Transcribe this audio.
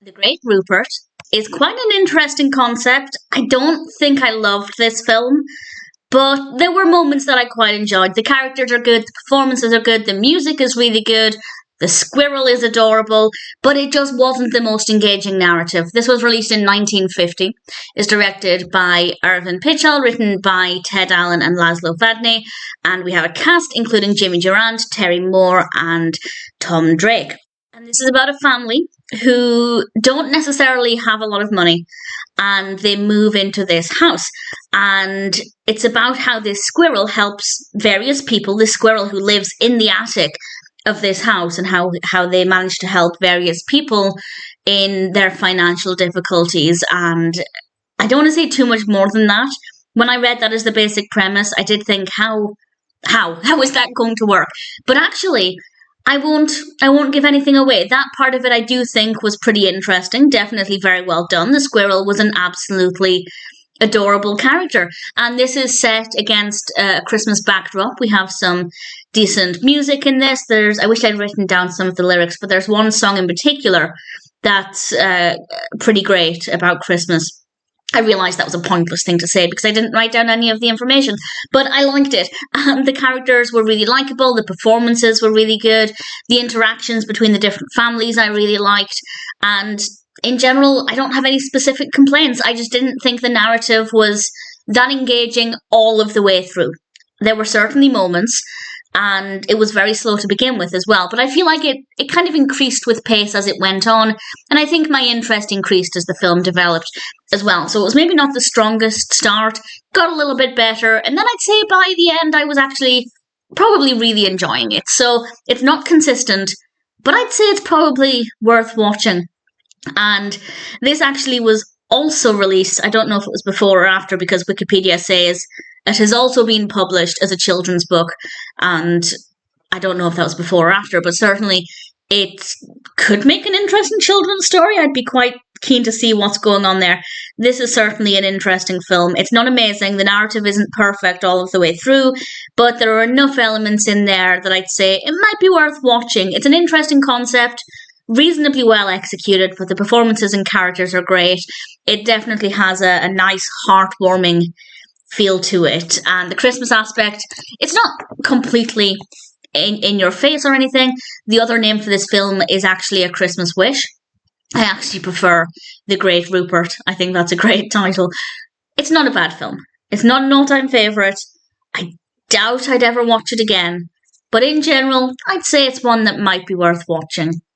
The Great Rupert is quite an interesting concept. I don't think I loved this film, but there were moments that I quite enjoyed. The characters are good, the performances are good, the music is really good, the squirrel is adorable, but it just wasn't the most engaging narrative. This was released in 1950. It's directed by Irving Pichel, written by Ted Allen and Laszlo Vadney, and we have a cast including Jimmy Durante, Terry Moore, and Tom Drake. And this is about a family who don't necessarily have a lot of money, and they move into this house. And it's about how this squirrel helps various people, this squirrel who lives in the attic of this house, and how they manage to help various people in their financial difficulties. And I don't want to say too much more than that. When I read that as the basic premise, I did think, how is that going to work? But actually, I won't give anything away. That part of it I do think was pretty interesting, definitely very well done. The squirrel was an absolutely adorable character. And this is set against a Christmas backdrop. We have some decent music in this. I wish I'd written down some of the lyrics, but there's one song in particular that's pretty great about Christmas. I realised that was a pointless thing to say because I didn't write down any of the information, but I liked it. The characters were really likeable, the performances were really good, the interactions between the different families I really liked, and in general, I don't have any specific complaints. I just didn't think the narrative was that engaging all of the way through. There were certainly moments, and it was very slow to begin with as well, but I feel like it kind of increased with pace as it went on, and I think my interest increased as the film developed as well. So it was maybe not the strongest start, got a little bit better, and then I'd say by the end I was actually probably really enjoying it. So it's not consistent, but I'd say it's probably worth watching. And this actually was also released, I don't know if it was before or after, because Wikipedia says it has also been published as a children's book, and I don't know if that was before or after, but certainly it could make an interesting children's story. I'd be quite keen to see what's going on there. This is certainly an interesting film. It's not amazing, the narrative isn't perfect all of the way through, but there are enough elements in there that I'd say it might be worth watching. It's an interesting concept, reasonably well executed, but the performances and characters are great. It definitely has a nice, heartwarming feel to it, and the Christmas aspect, it's not completely in your face or anything. The other name for this film is actually A Christmas Wish. I actually prefer The Great Rupert. I think that's a great title. It's not a bad film. It's not an all-time favourite. I doubt I'd ever watch it again, but in general, I'd say it's one that might be worth watching.